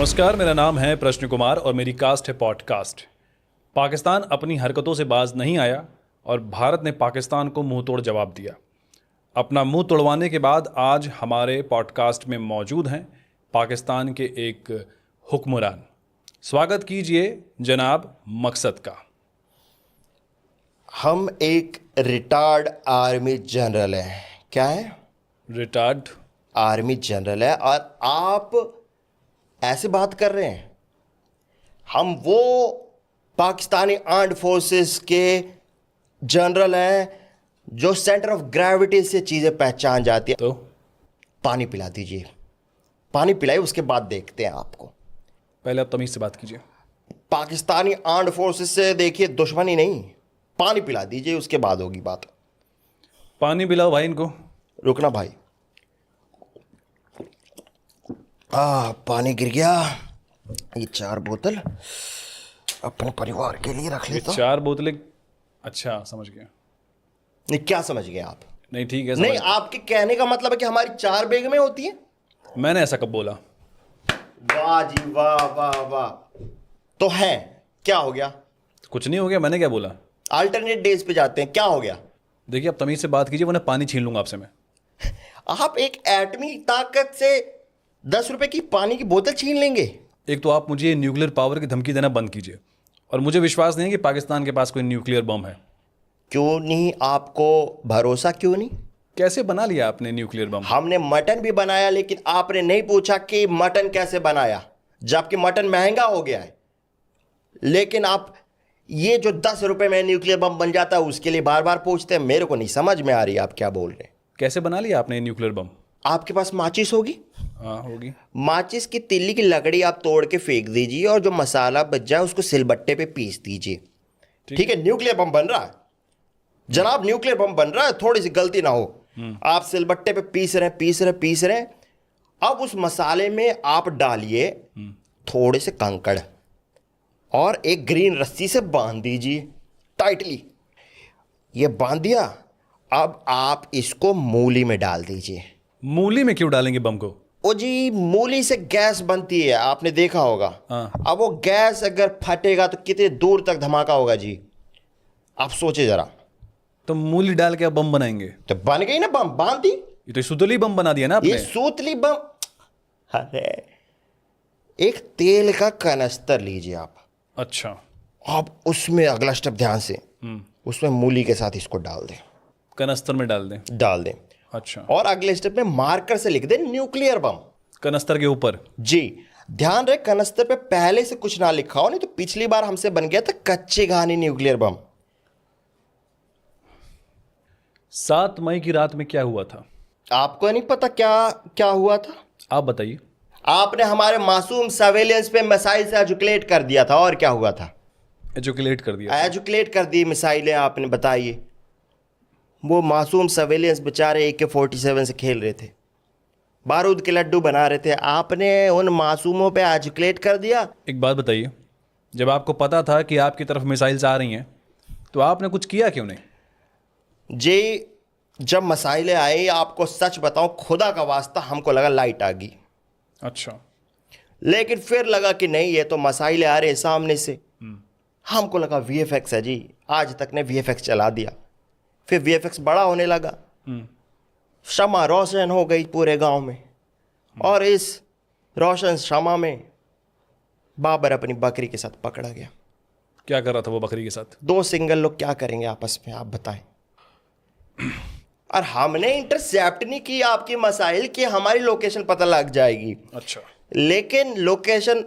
नमस्कार, मेरा नाम है प्रश्न कुमार और मेरी कास्ट है पॉडकास्ट। पाकिस्तान अपनी हरकतों से बाज नहीं आया और भारत ने पाकिस्तान को मुंह तोड़ जवाब दिया। अपना मुंह तोड़वाने के बाद आज हमारे पॉडकास्ट में मौजूद हैं पाकिस्तान के एक हुक्मरान। स्वागत कीजिए जनाब मकसद का। हम एक रिटायर्ड आर्मी जनरल हैं। क्या है? रिटायर्ड आर्मी जनरल है और आप ऐसे बात कर रहे हैं। हम वो पाकिस्तानी आर्म्ड फोर्सेस के जनरल हैं जो सेंटर ऑफ ग्रेविटी से चीज़ें पहचान जाती है। तो पानी पिला दीजिए, पानी पिलाइए, उसके बाद देखते हैं आपको। पहले आप तमीज़ से बात कीजिए। पाकिस्तानी आर्म्ड फोर्सेस से देखिए दुश्मनी नहीं, पानी पिला दीजिए, उसके बाद होगी बात। पानी पिलाओ भाई इनको। रुकना भाई। पानी गिर गया। ये 4 बोतल अपने परिवार के लिए रख लेता हूं। 4 बोतलें? अच्छा, समझ गया। नहीं, क्या समझ गए आप? नहीं, ठीक है। नहीं, आपके कहने का मतलब है कि हमारी 4 बैग में होती है। मैंने ऐसा कब बोला? वाह जी वाह वाह वाह। तो है, क्या हो गया? कुछ नहीं हो गया, मैंने क्या बोला? अल्टरनेट डेज पे जाते हैं, क्या हो गया? देखिए, आप तमीज़ से बात कीजिए वरना पानी छीन लूंगा आपसे मैं। आप एक एटमी ताकत से 10 रुपए की पानी की बोतल छीन लेंगे? एक तो आप मुझे न्यूक्लियर पावर की धमकी देना बंद कीजिए, और मुझे विश्वास नहीं है कि पाकिस्तान के पास कोई न्यूक्लियर बम है। क्यों नहीं? आपको भरोसा क्यों नहीं? कैसे बना लिया आपने न्यूक्लियर बम? हमने मटन भी बनाया, लेकिन आपने नहीं पूछा कि मटन कैसे बनाया, जबकि मटन महंगा हो गया है। लेकिन आप ये जो 10 रुपए में न्यूक्लियर बम बन जाता है उसके लिए बार बार पूछते हैं। मेरे को नहीं समझ में आ रही आप क्या बोल रहे हैं। कैसे बना लिया आपने न्यूक्लियर बम? आपके पास माचिस होगी? हाँ, होगी। माचिस की तिल्ली की लकड़ी आप तोड़ के फेंक दीजिए और जो मसाला बच जाए उसको सिलबट्टे पे पीस दीजिए। ठीक है, न्यूक्लियर बम बन रहा है जनाब, न्यूक्लियर बम बन रहा है। थोड़ी सी गलती ना हो, आप सिलबट्टे पे पीस रहे हैं। अब उस मसाले में आप डालिए थोड़े से कंकड़ और एक ग्रीन रस्सी से बांध दीजिए टाइटली। ये बांध दिया, अब आप इसको मूली में डाल दीजिए। मूली में क्यों डालेंगे बम को? ओ जी, मूली से गैस बनती है, आपने देखा होगा। हाँ। अब वो गैस अगर फटेगा तो कितने दूर तक धमाका होगा जी, आप सोचे जरा। तो मूली डाल के आप बम बनाएंगे? तो बन गई ना बम, बांध दी। ये तो सुतली बम बना दिया ना आपने। ये सूतली बम। अरे, एक तेल का कनस्तर लीजिए आप। अच्छा। अब उसमें अगला स्टेप ध्यान से, उसमें मूली के साथ इसको डाल दें। कनस्तर में डाल दें? अच्छा। अच्छा। और अगले स्टेप में मार्कर से लिख दें न्यूक्लियर बम। कनस्तर के ऊपर? जी, ध्यान रहे कनस्तर पे पहले से कुछ ना लिखा हो, नहीं तो पिछली बार हमसे बन गया था कच्चे घानी न्यूक्लियर बम। 7 मई की रात में क्या हुआ था? आपको नहीं पता क्या क्या हुआ था? आप बताइए। आपने हमारे मासूम सर्वेलेंस पे मिसाइल से एजुकेट कर दिया था। और क्या हुआ था? एजुकेट कर दिया? एजुकेट कर दी मिसाइलें आपने, बताइए। वो मासूम सर्वेलेंस बेचारे AK-47 से खेल रहे थे, बारूद के लड्डू बना रहे थे, आपने उन मासूमों पे एजुकेट कर दिया। एक बात बताइए, जब आपको पता था कि आपकी तरफ मिसाइल्स आ रही हैं तो आपने कुछ किया क्यों नहीं? जी, जब मिसाइलें आई, आपको सच बताऊं, खुदा का वास्ता हमको लगा लाइट आ गई। अच्छा। लेकिन फिर लगा कि नहीं, ये तो मिसाइलें आ रहे हैं सामने से। हमको लगा VFX है जी, आज तक ने VFX चला दिया। फिर VFX बड़ा होने लगा, शमा रोशन हो गई पूरे गांव में। और इस रोशन शमा में बाबर अपनी बकरी के साथ पकड़ा गया। क्या कर रहा था वो बकरी के साथ? 2 सिंगल लोग क्या करेंगे आपस में, आप बताएं। और हमने इंटरसेप्ट नहीं की आपकी मिसाइल कि हमारी लोकेशन पता लग जाएगी। अच्छा। लेकिन लोकेशन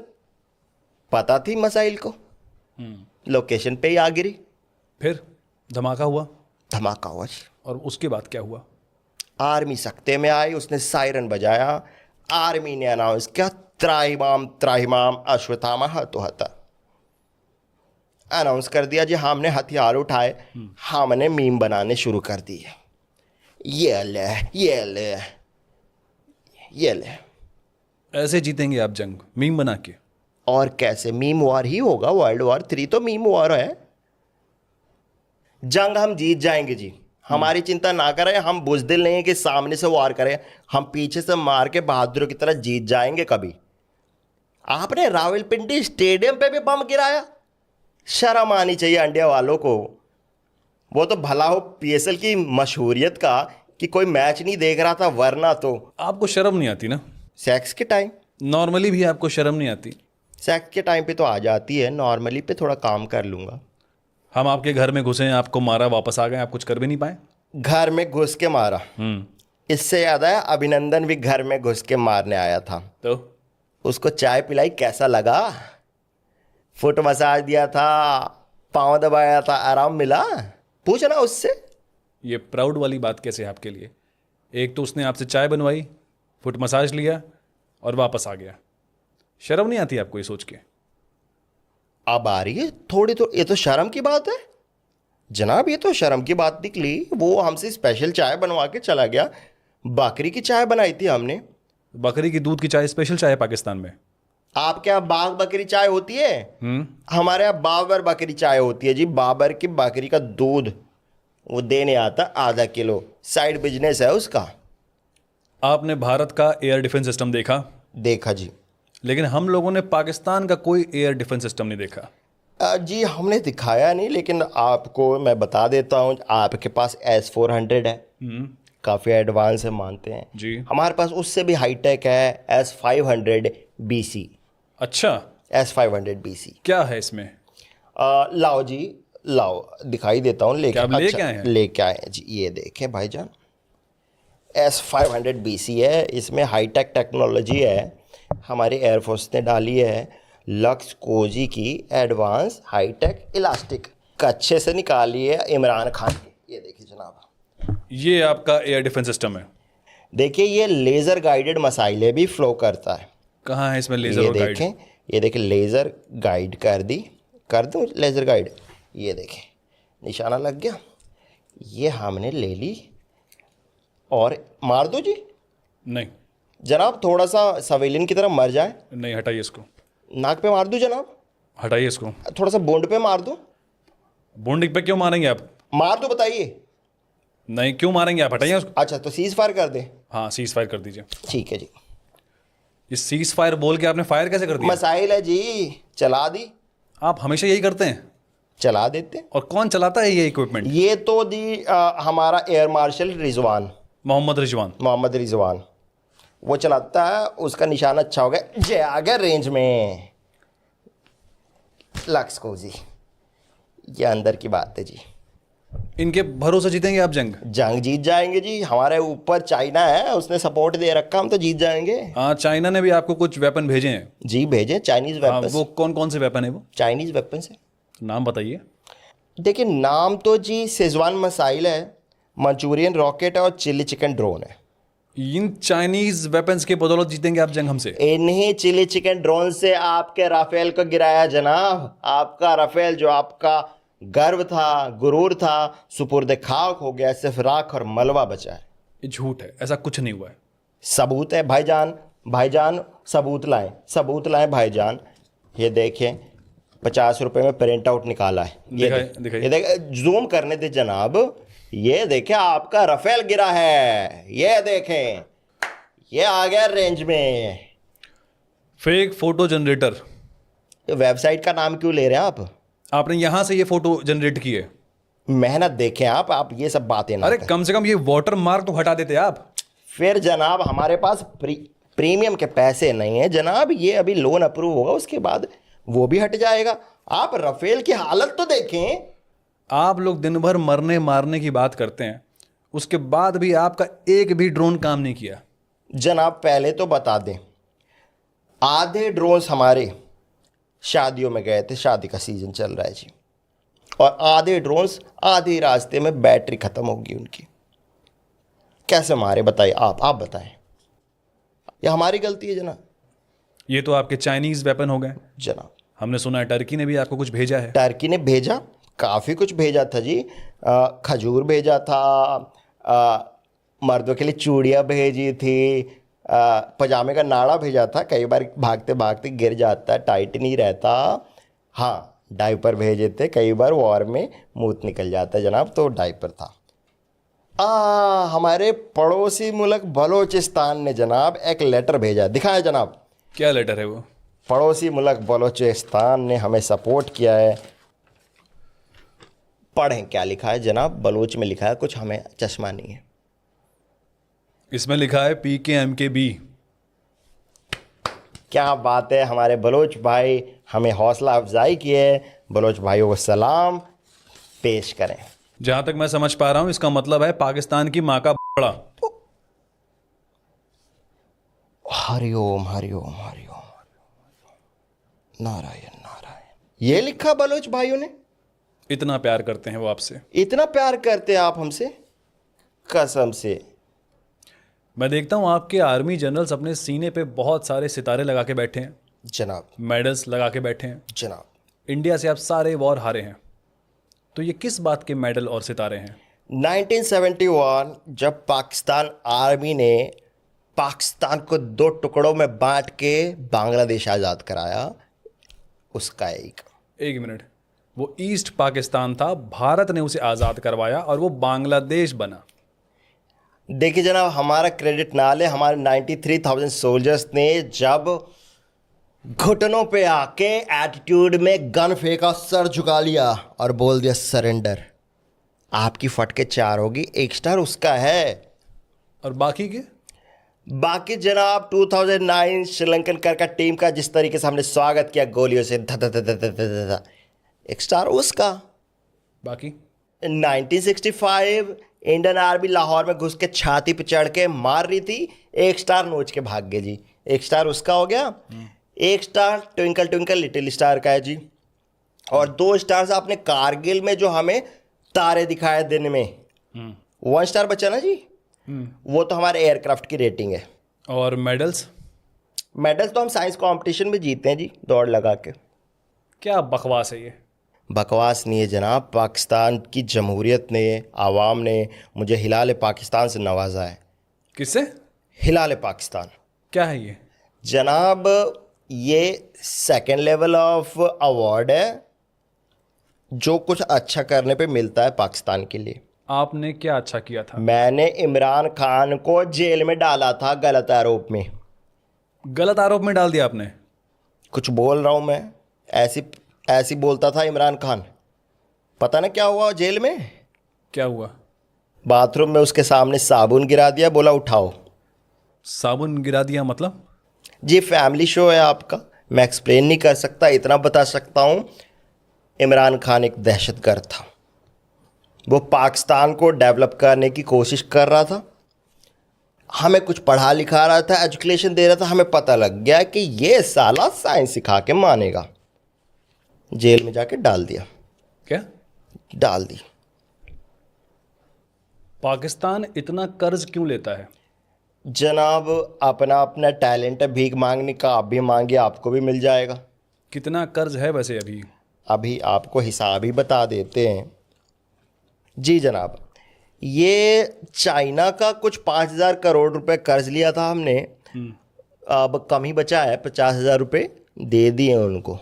पता थी मिसाइल को, लोकेशन पे ही आ गिरी। फिर धमाका हुआ? धमाका हुआ जी। और उसके बाद क्या हुआ? आर्मी सख्ते में आई, उसने सायरन बजाया। आर्मी ने अनाउंस किया, त्राहिमाम त्राहिमाम अश्वत्थामा हतोहता। अनाउंस कर दिया जी, हमने हथियार उठाए, हमने मीम बनाने शुरू कर दिए। ये ले, ये ले, ये ले। ऐसे जीतेंगे आप जंग, मीम बना के? और कैसे? मीम वॉर ही होगा। World War III तो मीम वॉर है। जंग हम जीत जाएंगे जी, हमारी चिंता ना करें। हम बुजदिल नहीं है कि सामने से वार करें, हम पीछे से मार के बहादुरों की तरह जीत जाएंगे कभी। आपने रावलपिंडी स्टेडियम पे भी बम गिराया। शर्म आनी चाहिए इंडिया वालों को। वो तो भला हो पीएसएल की मशहूरियत का कि कोई मैच नहीं देख रहा था, वरना तो आपको शर्म नहीं आती ना? सेक्स के टाइम, नॉर्मली भी आपको शर्म नहीं आती? सेक्स के टाइम पे तो आ जाती है, नॉर्मली पे थोड़ा काम कर लूंगा। हम आपके घर में घुसे, आपको मारा, वापस आ गए, आप कुछ कर भी नहीं पाए? घर में घुस के मारा? इससे याद आया, अभिनंदन भी घर में घुस के मारने आया था। तो उसको चाय पिलाई, कैसा लगा? फुट मसाज दिया था, पाँव दबाया था, आराम मिला? पूछना उससे। ये प्राउड वाली बात कैसे है आपके लिए? एक तो उसने आपसे चाय बनवाई, फुट मसाज लिया और वापस आ गया। शर्म नहीं आती आपको ये सोच के? अब आ रही है थोड़ी, तो ये तो शर्म की बात है जनाब, ये तो शर्म की बात निकली। वो हमसे स्पेशल चाय बनवा के चला गया। बकरी की चाय बनाई थी हमने। बकरी की दूध की चाय स्पेशल चाय है पाकिस्तान में? आपके यहाँ बाघ बकरी चाय होती है? हमारे यहाँ बाबर बकरी चाय होती है जी। बाबर की बकरी का दूध वो देने आता आधा किलो, साइड बिजनेस है उसका। आपने भारत का एयर डिफेंस सिस्टम देखा? देखा जी। लेकिन हम लोगों ने पाकिस्तान का कोई एयर डिफेंस सिस्टम नहीं देखा। जी हमने दिखाया नहीं, लेकिन आपको मैं बता देता हूँ। आपके पास S-400 है, काफ़ी एडवांस है, मानते हैं जी। हमारे पास उससे भी हाईटेक है S-500 BC। अच्छा, S-500 BC क्या है इसमें? लाओ जी, लाओ दिखाई देता हूँ। लेके क्या आप लेके आए हैं? लेके आए हैं जी, ये देखें भाईजान। S-500 BC है, इसमें हाईटेक टेक्नोलॉजी है, हमारी एयरफोर्स ने डाली है। लक्स कोजी की एडवांस हाईटेक इलास्टिक अच्छे से निकाली है इमरान खान की। ये देखिए जनाब, ये आपका एयर डिफेंस सिस्टम है। देखिए ये लेज़र गाइडेड मसाइलें भी फ्लो करता है। कहाँ है इसमें लेजर ये और गाइड? देखें, ये देखें लेज़र गाइड कर दूँ लेज़र गाइड। ये देखें निशाना लग गया। ये हमने ले ली और मार दो जी। नहीं जनाब थोड़ा सा सवेलियन की तरह मर जाए। नहीं, हटाइए इसको, नाक पे मार दूँ जनाब? हटाइए इसको। थोड़ा सा बूंद पे मार दूँ? बूंद पे क्यों मारेंगे आप? मार दो, बताइए। नहीं, क्यों मारेंगे आप? हटाइए उसको। अच्छा तो सीज फायर कर दे। हाँ, सीज फायर कर दीजिए। ठीक है जी। ये सीज फायर बोल के आपने फायर कैसे कर दिया? मसाइल है जी, चला दी। आप हमेशा यही करते हैं? चला देते हैं। और कौन चलाता है ये इक्विपमेंट? ये तो दी हमारा एयर मार्शल रिजवान, मोहम्मद रिजवान वो चलाता है। उसका निशान अच्छा हो गया, जे आ गया रेंज में। लक्स को जी, ये अंदर की बात है जी। इनके भरोसे जीतेंगे आप जंग? जंग जीत जाएंगे जी। हमारे ऊपर चाइना है, उसने सपोर्ट दे रखा, हम तो जीत जाएंगे। हाँ, चाइना ने भी आपको कुछ वेपन भेजे हैं। जी भेजे, चाइनीज हाँ, वेपन। वो कौन कौन से वेपन है वो? चाइनीज वेपन है। नाम बताइए। देखिए नाम तो जी सेजवान मिसाइल है, मंचूरियन रॉकेट है और चिली चिकन ड्रोन है। इन चाइनीज वेपन्स के बदौलत जीतेंगे आप जंग हमसे? इन्हीं चिली चिकन ड्रोन से आपके राफेल को गिराया जनाब। आपका राफेल जो आपका गर्व था, गुरूर था, सुपुर्द खाक हो गया, सिर्फ राख और मलबा बचा है। ये झूठ है, ऐसा कुछ नहीं हुआ है। सबूत है भाईजान, भाईजान सबूत लाएं, सबूत लाएं भाईजान। ये देखें 50 रुपए में प्रिंट आउट निकाला है। दिखाइए। ये देखें, जूम करने दे जनाब। ये देखें आपका राफेल गिरा है। ये देखें, ये आ गया रेंज में। Fake photo generator. वेबसाइट का नाम क्यों ले रहे हैं आप? आपने यहां से ये फोटो जनरेट की है? मेहनत देखें आप ये सब बातें ना अरे करें। कम से कम ये वाटर मार्क तो हटा देते आप। फिर जनाब हमारे पास प्रीमियम के पैसे नहीं है जनाब। ये अभी लोन अप्रूव होगा, उसके बाद वो भी हट जाएगा। आप राफेल की हालत तो देखें। आप लोग दिन भर मरने मारने की बात करते हैं, उसके बाद भी आपका एक भी ड्रोन काम नहीं किया। जनाब पहले तो बता दें, आधे ड्रोन्स हमारे शादियों में गए थे, शादी का सीजन चल रहा है जी, और आधे ड्रोन्स आधे रास्ते में बैटरी खत्म होगी उनकी। कैसे मारे बताइए? आप बताएं। ये हमारी गलती है जनाब। ये तो आपके चाइनीज वेपन हो गए। जनाब हमने सुना है टर्की ने भी आपको कुछ भेजा है। टर्की ने भेजा, काफ़ी कुछ भेजा था जी। खजूर भेजा था, मर्दों के लिए चूड़ियाँ भेजी थी, पजामे का नाड़ा भेजा था। कई बार भागते भागते गिर जाता, टाइट नहीं रहता। हाँ, डायपर भेजे थे, कई बार वॉर में मूत निकल जाता है जनाब, तो डायपर था। हमारे पड़ोसी मुल्क बलोचिस्तान ने जनाब एक लेटर भेजा, दिखाया जनाब। क्या लेटर है वो? पड़ोसी मुल्क बलूचिस्तान ने हमें सपोर्ट किया है। पढ़ें क्या लिखा है जनाब, बलूच में लिखा है कुछ, हमें चश्मा नहीं है। इसमें लिखा है PKMKB। क्या बात है, हमारे बलोच भाई हमें हौसला अफजाई की है। बलोच भाइयों को सलाम पेश करें। जहां तक मैं समझ पा रहा हूं इसका मतलब है पाकिस्तान की मां का बड़ा। हरिओम हरिओम हरिओम, नारायण नारायण। ये लिखा बलोच भाइयों ने। इतना प्यार करते हैं वो आपसे। इतना प्यार करते हैं आप हमसे, कसम से। मैं देखता हूं आपके आर्मी जनरल्स अपने सीने पे बहुत सारे सितारे लगा के बैठे हैं, जनाब मेडल्स लगा के बैठे हैं। जनाब, इंडिया से आप सारे वॉर हारे हैं, तो ये किस बात के मेडल और सितारे हैं? 1971 जब पाकिस्तान आर्मी ने पाकिस्तान को 2 टुकड़ों में बांट के बांग्लादेश आज़ाद कराया, उसका एक मिनट, वो ईस्ट पाकिस्तान था, भारत ने उसे आज़ाद करवाया और वो बांग्लादेश बना। देखिए जनाब, हमारा क्रेडिट ना ले। हमारे 93,000 सोल्जर्स ने जब घुटनों पे आके एटीट्यूड में गन फेंका, सर झुका लिया और बोल दिया सरेंडर। आपकी फटके 4 होगी, 1 स्टार उसका है। और बाकी जनाब 2009 श्रीलंकन क्रिकेट टीम का जिस तरीके से हमने स्वागत किया गोलियों से, 1 स्टार उसका। बाकी 1965 इंडियन आर्मी लाहौर में घुस के छाती पे चढ़ के मार रही थी, 1 स्टार नोच के भाग गए जी, 1 स्टार उसका हो गया। 1 star twinkle twinkle little star का है जी। और 2 स्टार आपने कारगिल में जो हमें तारे दिखाए दिन में, 1 स्टार बचा ना जी, वो तो हमारे एयरक्राफ्ट की रेटिंग है। और मेडल्स तो हम साइंस कंपटीशन में जीते हैं जी, दौड़ लगा के। क्या बकवास है ये? बकवास नहीं है जनाब, पाकिस्तान की जमहूरियत ने, आवाम ने मुझे हिलाल पाकिस्तान से नवाजा है। किससे? हिलाल पाकिस्तान। क्या है ये जनाब? ये 2nd लेवल ऑफ अवार्ड है जो कुछ अच्छा करने पे मिलता है पाकिस्तान के लिए। आपने क्या अच्छा किया था? मैंने इमरान खान को जेल में डाला था गलत आरोप में। गलत आरोप में डाल दिया आपने? कुछ बोल रहा हूं मैं, ऐसी बोलता था इमरान खान। पता ना क्या हुआ जेल में? क्या हुआ? बाथरूम में उसके सामने साबुन गिरा दिया, बोला उठाओ। साबुन गिरा दिया मतलब? जी फैमिली शो है आपका, मैं एक्सप्लेन नहीं कर सकता, इतना बता सकता हूं इमरान खान एक दहशतगर्द था। वो पाकिस्तान को डेवलप करने की कोशिश कर रहा था, हमें कुछ पढ़ा लिखा रहा था, एजुकेशन दे रहा था। हमें पता लग गया कि ये साला साइंस सिखा के मानेगा। जेल में जाके डाल दिया। क्या डाल दी? पाकिस्तान इतना कर्ज क्यों लेता है? जनाब अपना अपना टैलेंट है, भीख मांगने का। आप भी मांगिए, आपको भी मिल जाएगा। कितना कर्ज है वैसे अभी? अभी आपको हिसाब ही बता देते हैं जी जनाब। ये चाइना का कुछ 5,000 करोड़ रुपए कर्ज लिया था हमने, अब कम ही बचा है, 50,000 रुपये दे दिए उनको।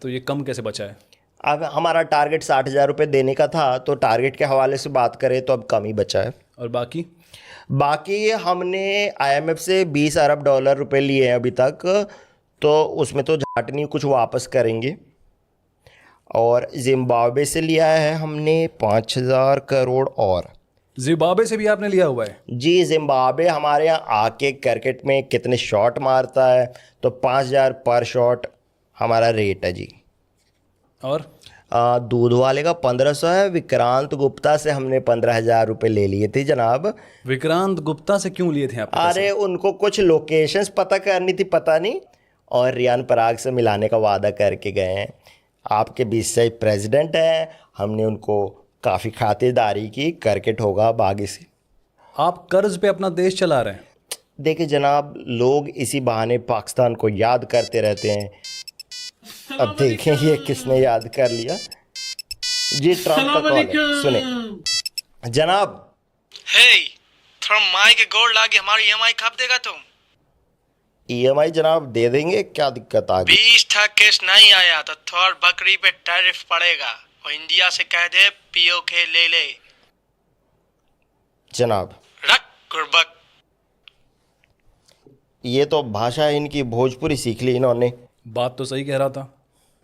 तो ये कम कैसे बचा है? अब हमारा टारगेट 60,000 रुपये देने का था, तो टारगेट के हवाले से बात करें तो अब कम ही बचा है। और बाकी हमने IMF से 20 अरब डॉलर रुपए लिए हैं अभी तक, तो उसमें तो झाट नहीं, कुछ वापस करेंगे। और जिम्बाब्वे से लिया है हमने 5,000 करोड़। और जिम्बाब्वे से भी आपने लिया हुआ है? जी, जिम्बाब्वे हमारे यहाँ आके क्रिकेट में कितने शॉट मारता है, तो 5,000 पर शॉट हमारा रेट है जी। और दूध वाले का 1,500 है। विक्रांत गुप्ता से हमने 15,000 रुपये ले लिए थे जनाब। विक्रांत गुप्ता से क्यों लिए थे आप? अरे उनको कुछ लोकेशंस पता करनी थी, पता नहीं, और रियान पराग से मिलाने का वादा करके गए हैं। आपके बीच से प्रेसिडेंट हैं, हमने उनको काफ़ी खातिरदारी की। क्रिकेट होगा अब आगे से। आप कर्ज पे अपना देश चला रहे हैं। देखिए जनाब, लोग इसी बहाने पाकिस्तान को याद करते रहते हैं। अब देखें ये किसने याद कर लिया जी। ट्रम्प का कॉल है, सुने जनाब। हे, थोड़ा माई के गोड़ लागे, हमारी EMI कब देगा तुम? EMI जनाब दे देंगे, क्या दिक्कत आ गई? 20 केस नहीं आया तो थोड़ा बकरी पे टैरिफ पड़ेगा, और इंडिया से कह दे POK ले ले जनाब। रख गुरबक। ये तो भाषा इनकी भोजपुरी सीख ली इन्होंने। बात तो सही कह रहा था,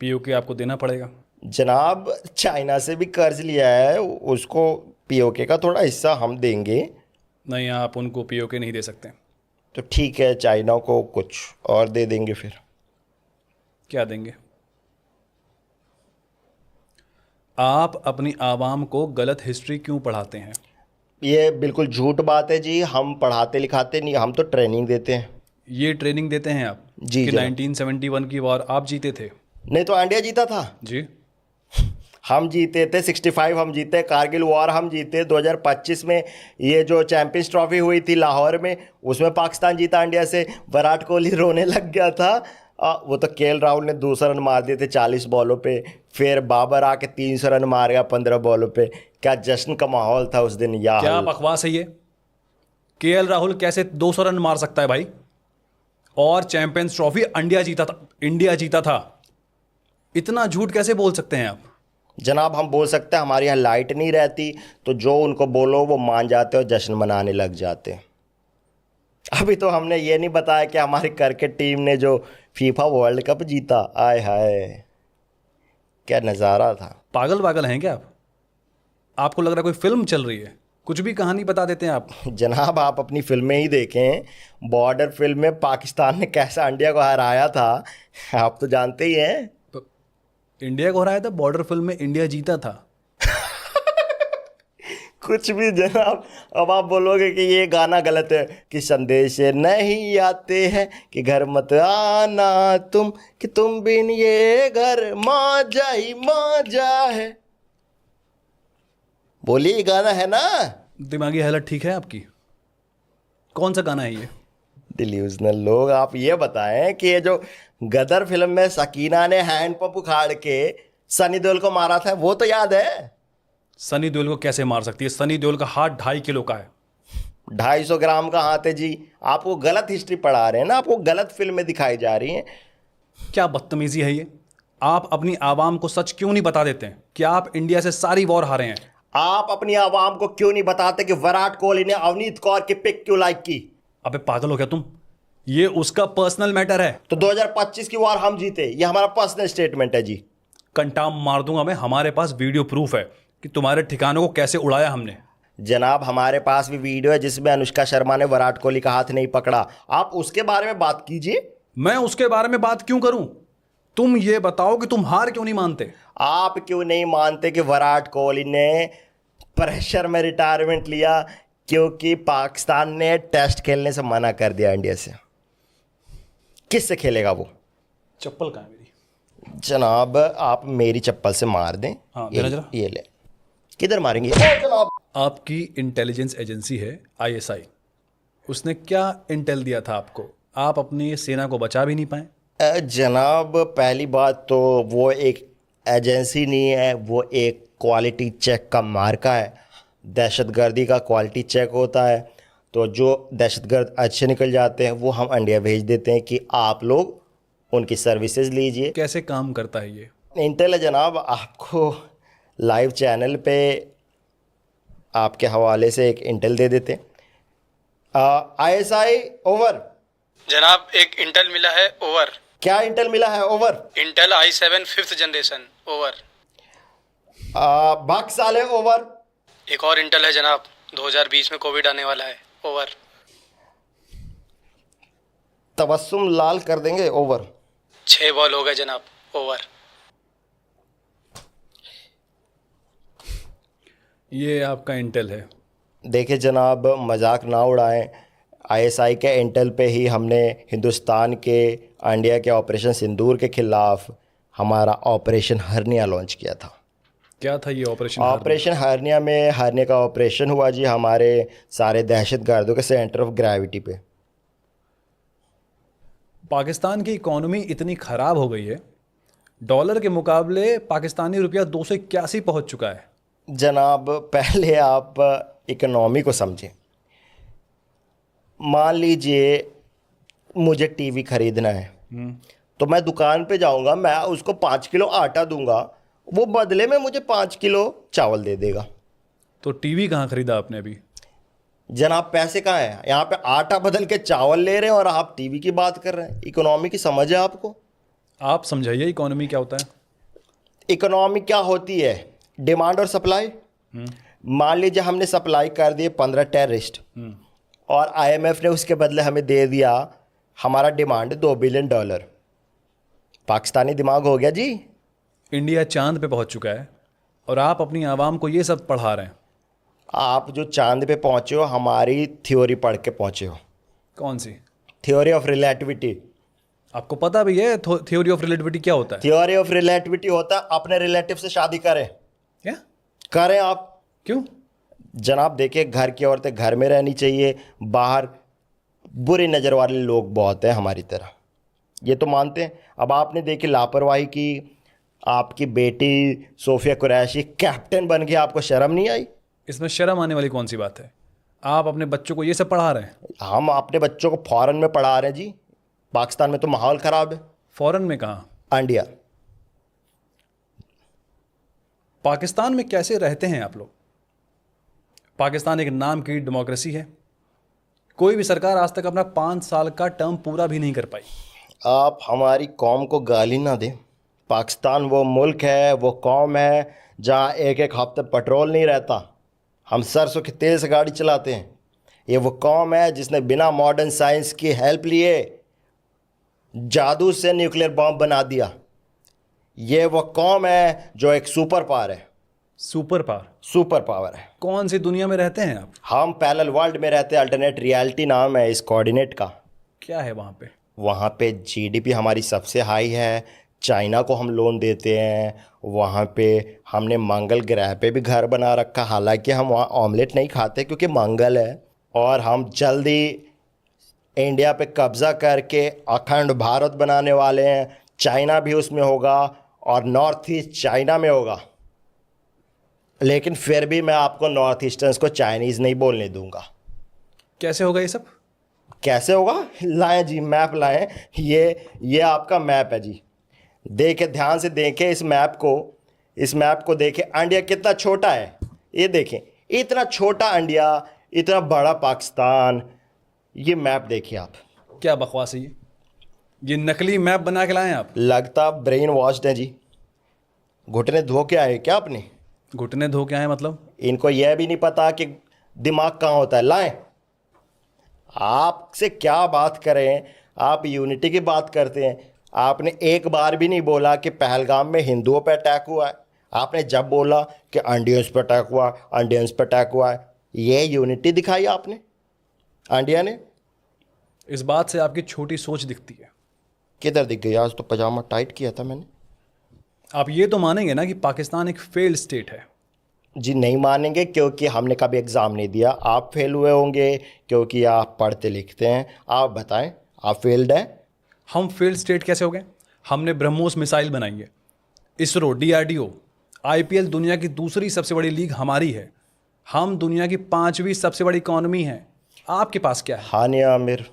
पीओके आपको देना पड़ेगा। जनाब चाइना से भी कर्ज लिया है, उसको पीओके का थोड़ा हिस्सा हम देंगे। नहीं, आप उनको पीओके नहीं दे सकते। तो ठीक है, चाइना को कुछ और दे देंगे फिर। क्या देंगे? आप अपनी आवाम को गलत हिस्ट्री क्यों पढ़ाते हैं? ये बिल्कुल झूठ बात है जी, हम पढ़ाते लिखाते नहीं, हम तो ट्रेनिंग देते हैं। ये ट्रेनिंग देते हैं आप जी कि जनाब। 1971 की वॉर आप जीते थे? नहीं तो इंडिया जीता था। जी। हम जीते थे 65, हम जीते कारगिल वॉर, हम जीते 2025 में ये जो चैंपियंस ट्रॉफी हुई थी लाहौर में, उसमें पाकिस्तान जीता इंडिया से। विराट कोहली रोने लग गया था। वो तो केएल राहुल ने 200 रन मार दिए थे 40 बॉलों पे, फिर बाबर आके 300 रन मार गया 15 बॉलों पे। क्या जश्न का माहौल था उस दिन। या क्या बकवास है ये? केएल राहुल कैसे 200 रन मार सकता है भाई? और चैंपियंस ट्रॉफी इंडिया जीता था, इंडिया जीता था। इतना झूठ कैसे बोल सकते हैं आप? जनाब हम बोल सकते हैं, हमारे यहाँ लाइट नहीं रहती तो जो उनको बोलो वो मान जाते और जश्न मनाने लग जाते। अभी तो हमने ये नहीं बताया कि हमारी क्रिकेट टीम ने जो फीफा वर्ल्ड कप जीता, आय हाय क्या नज़ारा था। पागल पागल हैं क्या आप? आपको लग रहा है कोई फिल्म चल रही है, कुछ भी कहानी बता देते हैं आप। जनाब आप अपनी फिल्में ही देखें, बॉर्डर फिल्म में पाकिस्तान ने कैसा इंडिया को हराया था आप तो जानते ही हैं। तो इंडिया को हराया था, बॉर्डर फिल्म में इंडिया जीता था। कुछ भी जनाब। अब आप बोलोगे कि ये गाना गलत है कि संदेश नहीं आते हैं कि घर मत आना तुम, कि तुम बिन ये घर मौजा ही मौजा है। बोलिए ये गाना है ना। दिमागी हालत ठीक है आपकी? कौन सा गाना है ये? डिल्यूजनल लोग, आप ये बताएं कि ये जो गदर फिल्म में सकीना ने हैंड पंप उखाड़ के सनी देओल को मारा था, वो तो याद है? सनी देओल को कैसे मार सकती है? सनी देओल का हाथ 2.5 किलो का है। 250 ग्राम का हाथ है जी। आपको गलत हिस्ट्री पढ़ा रहे हैं ना, आपको गलत फिल्में दिखाई जा रही हैं। क्या बदतमीजी है ये? आप अपनी आवाम को सच क्यों नहीं बता देते हैं कि आप इंडिया से सारी वॉर हारे हैं? आप अपनी आवाम को क्यों नहीं बताते कि विराट कोहली ने अवनीत कौर की पिक क्यों लाइक की? अबे पागल हो गया तुम? ये उसका पर्सनल मैटर है। तो 2025 की वॉर हम जीते, ये हमारा पर्सनल स्टेटमेंट है जी। कंटाम मार दूंगा मैं। हमारे पास वीडियो प्रूफ है कि तुम्हारे ठिकानों को कैसे उड़ाया हमने। जनाब हमारे पास भी वीडियो है जिसमें अनुष्का शर्मा ने विराट कोहली का हाथ नहीं पकड़ा, आप उसके बारे में बात कीजिए। मैं उसके बारे में बात क्यों करूं? तुम ये बताओ कि तुम हार क्यों नहीं मानते? आप क्यों नहीं मानते कि विराट कोहली ने प्रेशर में रिटायरमेंट लिया? क्योंकि पाकिस्तान ने टेस्ट खेलने से मना कर दिया इंडिया से। किससे खेलेगा वो? चप्पल कहाँ है मेरी? जनाब आप मेरी चप्पल से मार दें। हाँ, देना जरा। ये ले। किधर मारेंगे? ओ जनाब। आपकी इंटेलिजेंस एजेंसी है आईएसआई, उसने क्या इंटेल दिया था आपको? आप अपनी सेना को बचा भी नहीं पाए। जनाब पहली बात तो वो एक एजेंसी नहीं है, वो एक क्वालिटी चेक का मार्का है। दहशतगर्दी का क्वालिटी चेक होता है, तो जो दहशतगर्द अच्छे निकल जाते हैं वो हम इंडिया भेज देते हैं कि आप लोग उनकी सर्विसेज लीजिए। कैसे काम करता है ये? इंटेल है जनाब, आपको लाइव चैनल पे आपके हवाले से एक इंटेल दे देते हैं। ISI over. जनाब एक इंटेल मिला है, ओवर। क्या इंटेल मिला है? Over. Intel i7 5th generation, over. बाकी साले ओवर। एक और इंटेल है जनाब, 2020 में कोविड आने वाला है, ओवर। तबस्सुम लाल कर देंगे, ओवर। 6 बॉल हो गए जनाब, ओवर। ये आपका इंटेल है। देखिए जनाब मजाक ना उड़ाएं, आईएसआई के इंटेल पे ही हमने हिंदुस्तान के इंडिया के ऑपरेशन सिंदूर के खिलाफ हमारा ऑपरेशन हर्निया लॉन्च किया था। क्या था ये ऑपरेशन? ऑपरेशन हर्निया में हर्निया का ऑपरेशन हुआ जी, हमारे सारे दहशतगर्दों के सेंटर ऑफ ग्रेविटी पे। पाकिस्तान की इकोनॉमी इतनी ख़राब हो गई है, डॉलर के मुकाबले पाकिस्तानी रुपया 281 पहुंच चुका है। जनाब पहले आप इकोनॉमी को समझें। मान लीजिए मुझे टीवी खरीदना है, तो मैं दुकान पे जाऊंगा, मैं उसको 5 किलो आटा दूंगा, वो बदले में मुझे 5 किलो चावल दे देगा। तो टीवी कहाँ खरीदा आपने अभी? जनाब पैसे कहाँ हैं? यहाँ पे आटा बदल के चावल ले रहे हैं और आप टीवी की बात कर रहे हैं। इकोनॉमी की समझ है आपको? आप समझाइए इकोनॉमी क्या होता है। इकोनॉमी क्या होती है? डिमांड और सप्लाई। मान लीजिए हमने सप्लाई कर दिए 15 टेररिस्ट और आईएमएफ ने उसके बदले हमें दे दिया, हमारा डिमांड $2 बिलियन। पाकिस्तानी दिमाग हो गया जी। इंडिया चांद पे पहुंच चुका है और आप अपनी आवाम को ये सब पढ़ा रहे हैं। आप जो चांद पे पहुंचे हो हमारी थ्योरी पढ़ के पहुंचे हो। कौन सी? Theory of relativity. आपको पता भी है थ्योरी ऑफ रिलेटिविटी क्या होता है? थ्योरी ऑफ रिलेटिविटी होता है अपने रिलेटिव से शादी करें। क्या करें आप। क्यों? जनाब देखिए, घर की औरतें घर में रहनी चाहिए, बाहर बुरी नज़र वाले लोग बहुत हैं हमारी तरह, ये तो मानते हैं। अब आपने देखी लापरवाही की, आपकी बेटी सोफिया कुरैशी कैप्टन बन गई, आपको शर्म नहीं आई? इसमें शर्म आने वाली कौन सी बात है? आप अपने बच्चों को ये सब पढ़ा रहे हैं? हम अपने बच्चों को फॉरेन में पढ़ा रहे हैं जी। पाकिस्तान में तो माहौल ख़राब है। फॉरेन में कहाँ? इंडिया। पाकिस्तान में कैसे रहते हैं आप लोग? पाकिस्तान एक नाम की डेमोक्रेसी है, कोई भी सरकार आज तक अपना 5 साल का टर्म पूरा भी नहीं कर पाई। आप हमारी कौम को गाली ना दें। पाकिस्तान वो मुल्क है, वो कौम है जहाँ एक एक हफ्ते पेट्रोल नहीं रहता, हम सरसों के तेल से गाड़ी चलाते हैं। ये वो कौम है जिसने बिना मॉडर्न साइंस की हेल्प लिए जादू से न्यूक्लियर बॉम्ब बना दिया। ये वो कौम है जो एक सुपर पावर है। Super power? सुपर पावर है। कौन सी दुनिया में रहते हैं आप? हम पैरेलल वर्ल्ड में रहते हैं, अल्टरनेट रियलिटी नाम है इस कोऑर्डिनेट का। क्या है वहाँ पे? वहाँ पे जीडीपी हमारी सबसे हाई है, चाइना को हम लोन देते हैं। वहाँ पे हमने मंगल ग्रह पे भी घर बना रखा, हालांकि हम वहाँ ऑमलेट नहीं खाते क्योंकि मंगल है। और हम जल्दी इंडिया पे कब्ज़ा करके अखंड भारत बनाने वाले हैं। चाइना भी उसमें होगा और नॉर्थ ईस्ट चाइना में होगा, लेकिन फिर भी मैं आपको नॉर्थ ईस्टर्न्स को चाइनीज़ नहीं बोलने दूंगा। कैसे होगा ये सब? कैसे होगा? लाएं जी, मैप लाएं। ये आपका मैप है जी, देखें, ध्यान से देखें इस मैप को। इस मैप को देखें, इंडिया कितना छोटा है, ये देखें, इतना छोटा इंडिया, इतना बड़ा पाकिस्तान। ये मैप देखिए आप। क्या बकवास है ये नकली मैप बना के लाए आप? लगता ब्रेन वॉश्ड है जी। घुटने धो के आए क्या आपने? घुटने धो के आए मतलब? इनको यह भी नहीं पता कि दिमाग कहाँ होता है। लाएं, आपसे क्या बात करें, आप यूनिटी की बात करते हैं। आपने एक बार भी नहीं बोला कि पहलगाम में हिंदुओं पर अटैक हुआ है। आपने जब बोला कि इंडियंस पर अटैक हुआ, इंडियंस पर अटैक हुआ है, ये यूनिटी दिखाई आपने इंडिया ने। इस बात से आपकी छोटी सोच दिखती है। किधर दिख गई? आज तो पजामा टाइट किया था मैंने। आप ये तो मानेंगे ना कि पाकिस्तान एक फेल्ड स्टेट है? जी नहीं मानेंगे, क्योंकि हमने कभी एग्ज़ाम नहीं दिया। आप फेल हुए होंगे क्योंकि आप पढ़ते लिखते हैं। आप बताएं, आप फेल्ड हैं? हम फेल्ड स्टेट कैसे हो गए? हमने ब्रह्मोस मिसाइल बनाई है, इसरो, डीआरडीओ, आईपीएल दुनिया की दूसरी सबसे बड़ी लीग हमारी है। हम दुनिया की 5वीं सबसे बड़ी इकॉनमी है। आपके पास क्या है? हानिया आमिर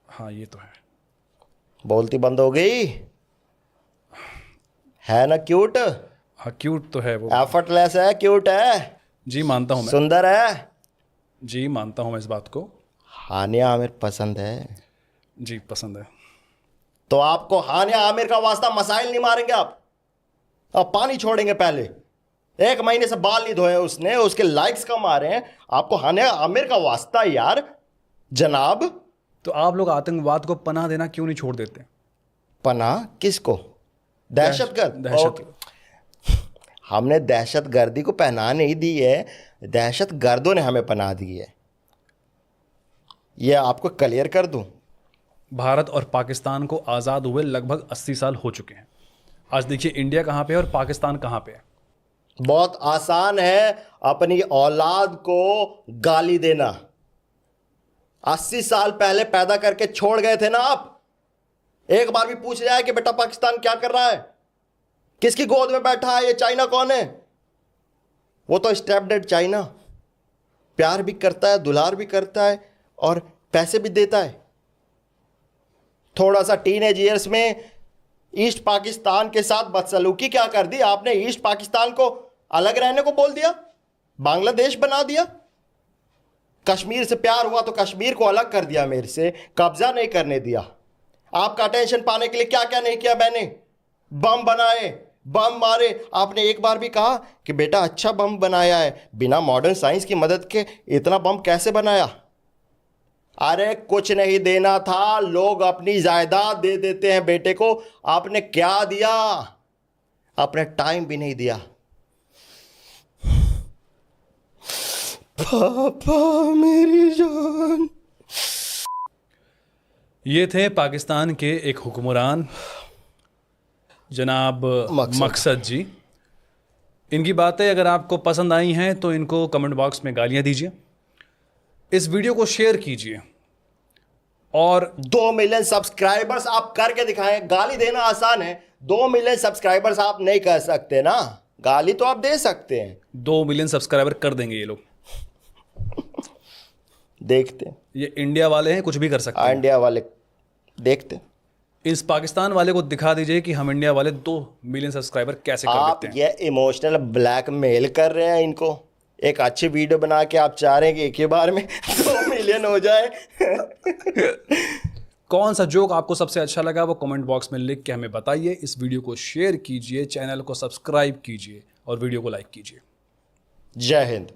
हाँ ये तो है। बोलती बंद हो गई है ना? क्यूट, हाँ क्यूट तो है वो। एफर्टलेस है, क्यूट है, जी मानता हूँ मैं। सुंदर है। जी मानता हूँ मैं इस बात को। हानिया आमिर पसंद है? जी पसंद है। तो आपको हानिया आमिर का वास्ता मसाइल नहीं मारेंगे आप? अब पानी छोड़ेंगे पहले। 1 महीने से बाल नहीं धोए उसने, उसके लाइक्स कम आ रहे हैं। आपको हानिया आमिर का वास्ता यार जनाब। तो आप लोग आतंकवाद को पनाह देना क्यों नहीं छोड़ देते? पनाह किसको? दहशतगर्द। दहशत। हमने दहशतगर्दी को पनाह नहीं दी है, दहशतगर्दों ने हमें पनाह दी है। ये आपको क्लियर कर दूं। भारत और पाकिस्तान को आज़ाद हुए लगभग 80 साल हो चुके हैं। आज देखिए इंडिया कहाँ पे है और पाकिस्तान कहाँ पे है। बहुत आसान है अपनी औलाद को गाली देना। 80 साल पहले पैदा करके छोड़ गए थे ना आप। एक बार भी पूछ रहा है कि बेटा पाकिस्तान क्या कर रहा है, किसकी गोद में बैठा है, ये चाइना कौन है? वो तो स्टेप डेड चाइना, प्यार भी करता है, दुलार भी करता है और पैसे भी देता है। थोड़ा सा टीनेज ईयर्स में ईस्ट पाकिस्तान के साथ बदसलूकी क्या कर दी आपने? ईस्ट पाकिस्तान को अलग रहने को बोल दिया, बांग्लादेश बना दिया। कश्मीर से प्यार हुआ तो कश्मीर को अलग कर दिया, मेरे से कब्जा नहीं करने दिया। आपका अटेंशन पाने के लिए क्या क्या नहीं किया मैंने। बम बनाए, बम मारे। आपने एक बार भी कहा कि बेटा अच्छा बम बनाया है, बिना मॉडर्न साइंस की मदद के इतना बम कैसे बनाया। अरे कुछ नहीं देना था, लोग अपनी जायदाद दे देते हैं बेटे को। आपने क्या दिया? आपने टाइम भी नहीं दिया। पापा मेरी जान। ये थे पाकिस्तान के एक हुक्मरान जनाब मकसद जी। इनकी बातें अगर आपको पसंद आई हैं तो इनको कमेंट बॉक्स में गालियां दीजिए, इस वीडियो को शेयर कीजिए और 2 मिलियन सब्सक्राइबर्स आप करके दिखाएं। गाली देना आसान है, 2 मिलियन सब्सक्राइबर्स आप नहीं कर सकते ना। गाली तो आप दे सकते हैं। 2 मिलियन सब्सक्राइबर कर देंगे ये लोग। देखते हैं। ये इंडिया वाले हैं, कुछ भी कर सकते हैं। इंडिया वाले देखते हैं। इस पाकिस्तान वाले को दिखा दीजिए कि हम इंडिया वाले 2 मिलियन सब्सक्राइबर कैसे कर आप देते हैं। ये इमोशनल ब्लैकमेल कर रहे हैं इनको। एक अच्छी वीडियो बना के आप चाह रहे हैं कि एक ही बार में 2 मिलियन हो जाए। कौन सा जोक आपको सबसे अच्छा लगा वो कमेंट बॉक्स में लिख के हमें बताइए। इस वीडियो को शेयर कीजिए, चैनल को सब्सक्राइब कीजिए और वीडियो को लाइक कीजिए। जय हिंद।